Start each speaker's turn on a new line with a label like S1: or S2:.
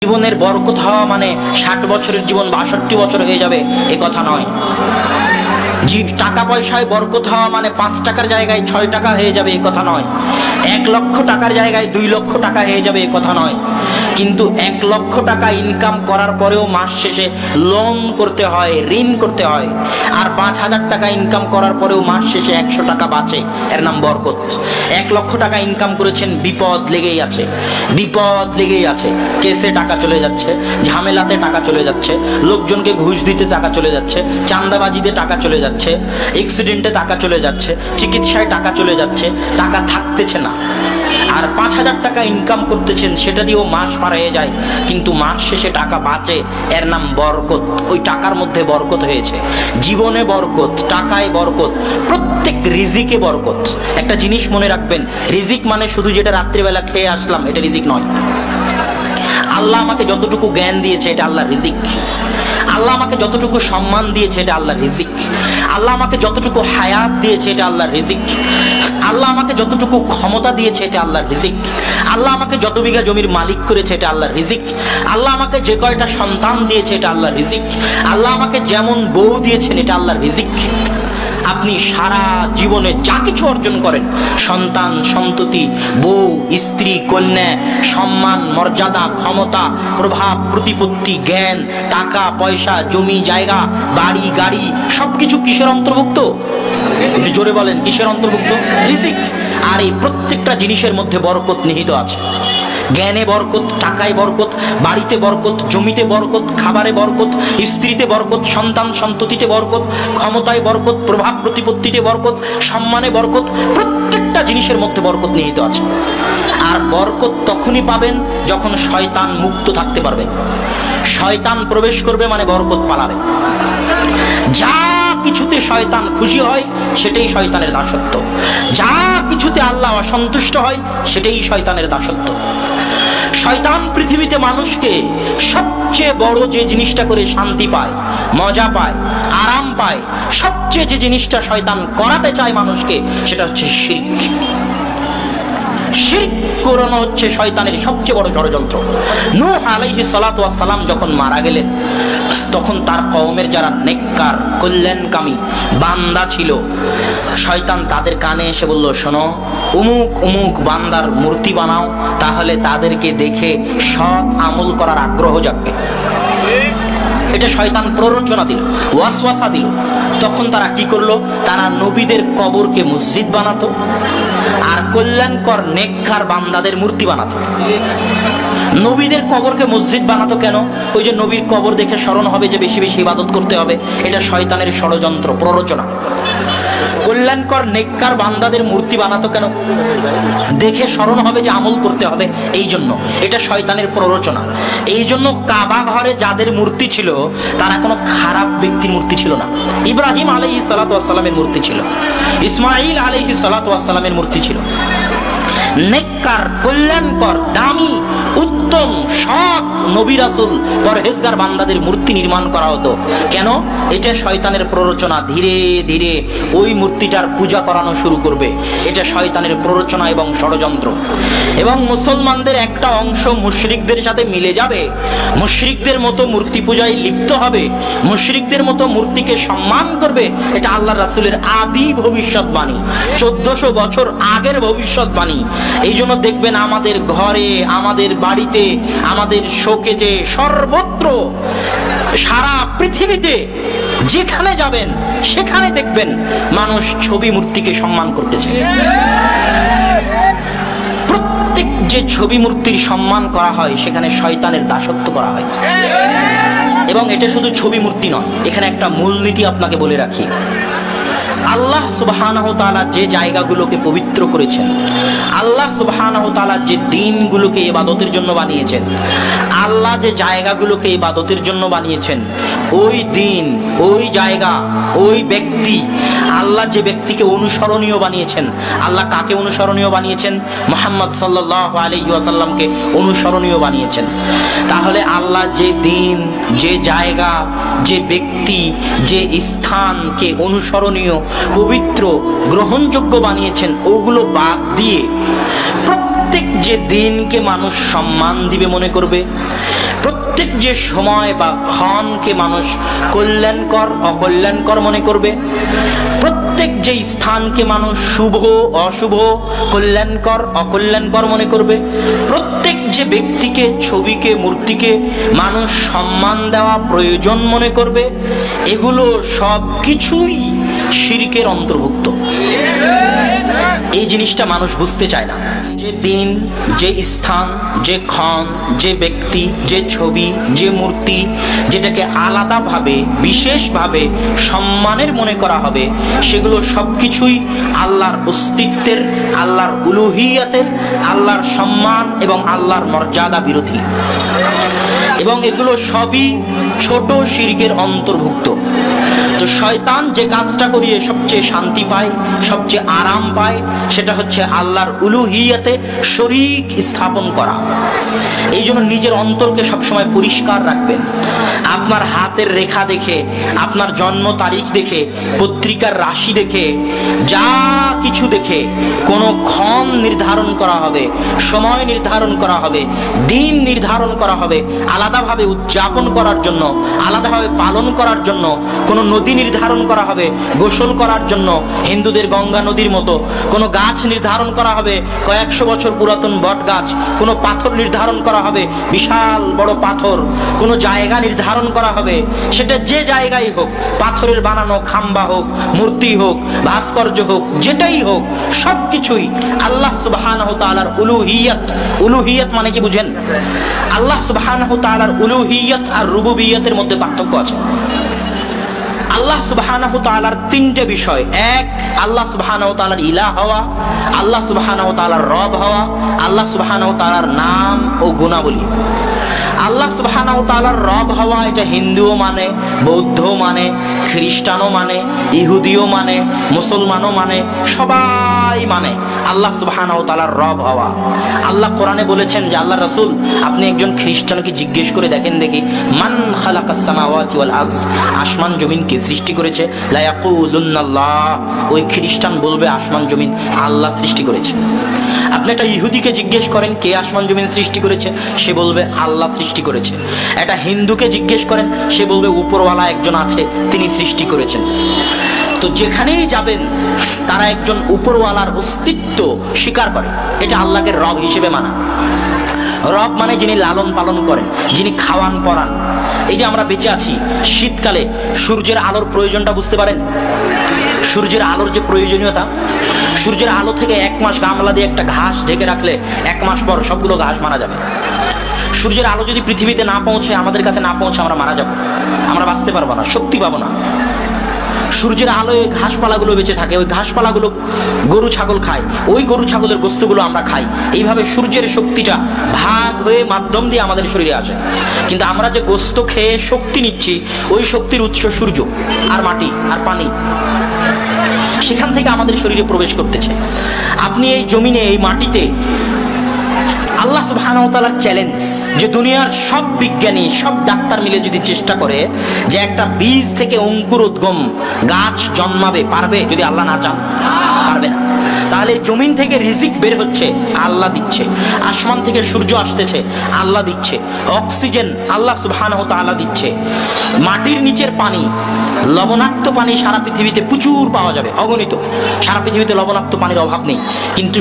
S1: জীবনের বরকত হওয়া মানে 60 বছরের জীবন 62 বছর হয়ে যাবে এ কথা নয়। টাকা পয়সায় বরকত হওয়া মানে 5 টাকার জায়গায় 6 টাকা হয়ে যাবে এ কথা নয়। 1 লক্ষ টাকার জায়গায় 2 লক্ষ টাকা হয়ে যাবে এ কথা নয়। কিন্তু 1 লক্ষ টাকা ইনকাম করার পরেও মাস শেষে লোন করতে হয়, ঋণ করতে হয়। আর 5,000 টাকা ইনকাম করার পরেও মাস শেষে 100 টাকা বাঁচে, এর নাম বরকত। 1 লক্ষ টাকা ইনকাম করেছেন, বিপদ লেগেই আছে, বিপদ লেগেই আছে। কেসে টাকা চলে যাচ্ছে, ঝামেলাতে টাকা চলে যাচ্ছে, লোকজনকে ঘুষ দিতে টাকা চলে যাচ্ছে, চাঁদাবাজিতে টাকা চলে যাচ্ছে, অ্যাক্সিডেন্টে টাকা চলে যাচ্ছে, চিকিৎসায় টাকা চলে যাচ্ছে, টাকা থাকতেছে না। আর 5,000 টাকা ইনকাম করতেছেন, সেটা দিয়েও মাস পার হয়ে যায়, কিন্তু মাস শেষে টাকা বাঁচে, এর নাম বরকত। ওই টাকার মধ্যে বরকত হয়েছে। জীবনে বরকত, টাকায় বরকত, প্রত্যেক রিজিকে বরকত। একটা জিনিস মনে রাখবেন, রিজিক মানে শুধু যেটা রাত্রিবেলা খেয়ে আসলাম এটা রিজিক নয়। আল্লাহ আমাকে যতটুকু জ্ঞান দিয়েছে এটা আল্লাহর রিজিক। আল্লাহ আমাকে যতটুকু সম্মান দিয়েছে এটা আল্লাহর রিজিক। আল্লাহ আমাকে যতটুকু হায়াত দিয়েছে এটা আল্লাহর রিজিক। আল্লাহ আমাকে যতটুকু ক্ষমতা দিয়েছে এটা আল্লাহর রিজিক। আল্লাহ আমাকে যত বিঘা জমির মালিক করেছে এটা আল্লাহর রিজিক। আল্লাহ আমাকে যে কয়টা সন্তান দিয়েছে এটা আল্লাহর রিজিক। আল্লাহ আমাকে যেমন বউ দিয়েছেন এটা আল্লাহর রিজিক। আপনি সারা জীবনে যা কিছু অর্জন করেন, সন্তান, সন্ততি, বউ, স্ত্রী, কন্যা, সম্মান, মর্যাদা, ক্ষমতা, প্রভাব, প্রতিপত্তি, জ্ঞান, টাকা পয়সা, জমি জায়গা, বাড়ি গাড়ি, সবকিছু কিসের অন্তর্ভুক্ত? আপনি জোরে বলেন, কিসের অন্তর্ভুক্ত? রিজিক। আর এই প্রত্যেকটা জিনিসের মধ্যে বরকত নিহিত আছে। জ্ঞানে বরকত, টাকায় বরকত, বাড়িতে বরকত, জমিতে বরকত, খাবারে বরকত, স্ত্রীতে বরকত, সন্তান সন্ততিতে বরকত, ক্ষমতায় বরকত, প্রভাব প্রতিপত্তিতে বরকত, সম্মানে বরকত, প্রত্যেকটা জিনিসের মধ্যে বরকত নিহিত আছে। আর বরকত তখনই পাবেন যখন শয়তান মুক্ত থাকতে পারবে। শয়তান প্রবেশ করবে মানে বরকত পালাবে। যা কিছুতে শয়তান খুশি হয় সেটাই শয়তানের দাসত্ব। যা কিছুতে আল্লাহ অসন্তুষ্ট হয় সেটাই শয়তানের দাসত্ব। শয়তান পৃথিবীতে মানুষকে সবচেয়ে বড় যে জিনিসটা করে শান্তি পায়, মজা পায়, আরাম পায়, সবচেয়ে যে জিনিসটা শয়তান করাতে চায় মানুষকে, সেটা হচ্ছে শিরক। শিরক করানো হচ্ছে শয়তানের সবচেয়ে বড় ষড়যন্ত্র। নূহ আলাইহিস সালাতু ওয়াস সালাম যখন মারা গেলেন, তখন তার কওমের যারা নেককার, কল্যাণকামী বান্দা ছিল, শয়তান তাদের কানে এসে বলল, শোনো, অমুক অমুক বান্দার মূর্তি বানাও, তাহলে তাদেরকে দেখে সৎ আমল করার আগ্রহ জাগবে। এটা শয়তান প্ররোচনা দিল, ওয়াসওয়াসা দিল। তখন তারা কি করলো? তারা নবীদের কবরকে মসজিদ বানাতো, আর কল্যাণকর নেককার বান্দাদের মূর্তি বানাতো। নবীদের কবরকে মসজিদ বানাতো কেন? ওই যে নবীর কবর দেখে স্মরণ হবে যে বেশি বেশি ইবাদত করতে হবে। এটা শয়তানের ষড়যন্ত্র, প্ররোচনা। কল্যাণকর নেককার বান্দাদের মূর্তি বানাতো কেন? দেখে স্মরণ হবে যে আমল করতে হবে, এই জন্য। এটা শয়তানের প্ররোচনা। এই জন্য কাবা ঘরে যাদের মূর্তি ছিল তারা কোনো খারাপ ব্যক্তির মূর্তি ছিল না। ইব্রাহিম আলাইহিস সালাতু ওয়াস সালামের মূর্তি ছিল, ইসমাঈল আলাইহিস সালাতু ওয়াস সালামের মূর্তি ছিল। নেককার, কল্যাণকর, দামি, উত্তম, সৎ নবী রাসূল, পরহেজগার বান্দাদের মূর্তি নির্মাণ করা হতো। কেন? এটা শয়তানের প্ররোচনা। ধীরে ধীরে ওই মূর্তিটার পূজা করানো শুরু করবে। এটা শয়তানের প্ররোচনা এবং ষড়যন্ত্র। এবং মুসলমানদের একটা অংশ মুশরিকদের সাথে মিলে যাবে, মুশরিকদের মতো মূর্তি পূজায় লিপ্ত হবে, মুশরিকদের মতো মূর্তিকে সম্মান করবে। এটা আল্লাহর রাসূলের আদি ভবিষ্যৎবাণী, 1400 বছর আগের ভবিষ্যৎবাণী। এই জন্য দেখবেন আমাদের ঘরে, আমাদের বাড়িতে, আমাদের শোকেজে, সর্বত্র, সারা পৃথিবীতে যেখানে যাবেন সেখানে দেখবেন মানুষ ছবি মূর্তিকে সম্মান করতেছে। প্রত্যেক যে ছবি মূর্তির সম্মান করা হয় সেখানে শয়তানের দাসত্ব করা হয়। এবং এটা শুধু ছবি মূর্তি নয়, এখানে একটা মূলনীতি আপনাকে বলে রাখি। আল্লাহ সুবহানাহু তাআলা যে জায়গাগুলোকে পবিত্র করেছেন, আল্লাহ সুবহানাহু তাআলা যে দিনগুলোকে ইবাদতের জন্য বানিয়েছেন, আল্লাহ যে জায়গাগুলোকে ইবাদতের জন্য বানিয়েছেন, ওই দিন, ওই জায়গা, ওই ব্যক্তি, আল্লাহ যে ব্যক্তিকে অনুসরণীয় বানিয়েছেন। আল্লাহ কাকে অনুসরণীয় বানিয়েছেন? মুহাম্মদ সাল্লাল্লাহু আলাইহি ওয়াসাল্লামকে অনুসরণীয় বানিয়েছেন। তাহলে আল্লাহ যে দিন, যে জায়গা, যে ব্যক্তি, যে স্থানকে অনুসরণীয়, পবিত্র, গ্রহণযোগ্য বানিয়েছেন, ওগুলো বাদ দিয়ে প্রত্যেক যে দিনকে মানুষ সম্মান দিবে মনে করবে, প্রত্যেক যে সময় বা ক্ষণকে মানুষ কল্যাণকর অকল্যাণকর মনে করবে, প্রত্যেক যে স্থানকে মানুষ শুভ অশুভ, কল্যাণকর অকল্যাণকর মনে করবে, প্রত্যেক যে ব্যক্তিকে, ছবিকে, মূর্তিকে মানুষ সম্মান দেওয়া প্রয়োজন মনে করবে, এগুলো সব কিছুই শিরকের অন্তর্ভুক্ত। এই জিনিসটা মানুষ বুঝতে চায় না। যে দিন, যে স্থান, যে ক্ষণ, যে ব্যক্তি, যে ছবি, যে মূর্তি, যেটাকে আলাদাভাবে বিশেষভাবে সম্মানের মনে করা হবে, সেগুলো সবকিছুই আল্লাহর অস্তিত্বের, আল্লাহর উলুহিয়াতের, আল্লাহর সম্মান এবং আল্লাহর মর্যাদা বিরোধী, এবং এগুলো সবই ছোট শিরকের অন্তর্ভুক্ত। তো শয়তান যে কাজটা করিয়ে সবচেয়ে শান্তি পায়, সবচেয়ে আরাম পায়, সেটা হচ্ছে আল্লাহর উলুহিয়াতে শরীক স্থাপন করা। এই জন্য নিজের অন্তরকে সবসময় পরিষ্কার রাখবেন। আপনার হাতের রেখা দেখে, আপনার জন্ম তারিখ দেখে, পত্রিকার রাশি দেখে, যা কিছু দেখে কোনো ক্ষণ নির্ধারণ করা হবে, সময় নির্ধারণ করা হবে, দিন নির্ধারণ করা হবে, আলাদাভাবে উদযাপন করার জন্য, আলাদাভাবে পালন করার জন্য কোনো নদী নির্ধারণ করা হবে গোসল করার জন্য, হিন্দুদের গঙ্গা নদীর মতো কোনো গাছ নির্ধারণ করা হবে, কয়েকশো বছর পুরাতন বট গাছ, কোনো পাথর নির্ধারণ করা হবে, বিশাল বড় পাথর, কোনো জায়গা নির্ধারণ করা হবে, সেটা যে জায়গায় হোক, পাথরের বানানো খাম্বা হোক, মূর্তি হোক, ভাস্কর্য হোক, যেটাই হোক, সবকিছুই আল্লাহ সুবহানাহু তাআলার উলুহিয়াত। উলুহিয়াত মানে কি বুঝেন? আল্লাহ সুবহানাহু তাআলার উলুহিয়াত আর রুবুবিয়তের মধ্যে পার্থক্য আছে। আল্লাহ সুবহানাহু তাআলার তিনটে বিষয়: এক, আল্লাহ সুবহানাহু তাআলার ইলাহ হওয়া, আল্লাহ সুবহানাহু তাআলার রব হওয়া, আল্লাহ সুবহানাহু তাআলার নাম ও গুণাবলী। আল্লাহ সুবহানাহু তাআলার রব হওয়া, এটা হিন্দুও মানে, বৌদ্ধও মানে, খ্রিস্টানও মানে, ইহুদিও মানে, মুসলমানও মানে, সবাই মানে আল্লাহ সুবহানাহু তাআলার রব হওয়া। আল্লাহ কোরআনে বলেছেন যে, আল্লাহ রাসূল আপনি একজন খ্রিস্টানকে জিজ্ঞেস করে দেখেন দেখি, মান খালাকাস সামাওয়াতি ওয়াল আরদ, আসমান জমিন কে সৃষ্টি করেছে? লা ইয়াকুলুন্নাল্লাহ, ওই খ্রিস্টান বলবে আসমান জমিন আল্লাহ সৃষ্টি করেছে। আপনি একটা ইহুদিকে জিজ্ঞেস করেন কে আসমান জমিন সৃষ্টি করেছে, সে বলবে আল্লাহ সৃষ্টি করেছে। একটা হিন্দুকে জিজ্ঞেস করেন, সে বলবে উপরওয়ালা একজন আছে, তিনি সৃষ্টি করেছেন। তো যেখানেই যাবেন তারা একজন উপরওয়ালার অস্তিত্ব স্বীকার করে, এটা আল্লাহকে রব হিসেবে মানা। রব মানে যিনি লালন পালন করেন, যিনি খাওয়ান পরান। এই যে আমরা বেঁচে আছি, শীতকালে সূর্যের আলোর প্রয়োজনটা বুঝতে পারেন? সূর্যের আলোর যে প্রয়োজনীয়তা, সূর্যের আলো থেকে এক মাস গামলা দিয়ে একটা ঘাস ঢেকে রাখলে এক মাস পর সবগুলো ঘাস মারা যাবে। সূর্যের আলো যদি পৃথিবীতে না পৌঁছে, আমাদের কাছে না পৌঁছে, আমরা মারা যাব, আমরা বাঁচতে পারবো না, শক্তি পাবো না। সূর্যের আলোয় ঘাসপালাগুলো বেঁচে থাকে, ওই ঘাসপালাগুলো গরু ছাগল খায়, ওই গরু ছাগলের গোস্তগুলো আমরা খাই। এইভাবে সূর্যের শক্তিটা ভাগ হয়ে মাধ্যম দিয়ে আমাদের শরীরে আসে। কিন্তু আমরা যে গোস্ত খেয়ে শক্তি নিচ্ছি, ওই শক্তির উৎস সূর্য আর মাটি আর পানি, সেখান থেকে আমাদের শরীরে প্রবেশ করতেছে। আপনি এই জমিনে, এই মাটিতে, আল্লাহ সুবহানাহু ওয়া তাআলার চ্যালেঞ্জ যে দুনিয়ার সব বিজ্ঞানী, সব ডাক্তার মিলে যদি চেষ্টা করে যে একটা বীজ থেকে অঙ্কুরোদ্গম গাছ জন্মাবে, পারবে? যদি আল্লাহ না চান, পারবে না। তাহলে জমিন থেকে রিজিক বের হচ্ছে, আল্লাহ দিচ্ছে। আসমান থেকে সূর্য আসতেছে, আল্লাহ দিচ্ছে। অক্সিজেন আল্লাহ সুবহানাহু ওয়া তাআলা দিচ্ছে। মাটির নিচের পানি, লবণাক্ত পানি সারা পৃথিবীতে প্রচুর পাওয়া যাবে, অগণিত। সারা পৃথিবীতে লবণাক্ত পানির অভাব নেই, কিন্তু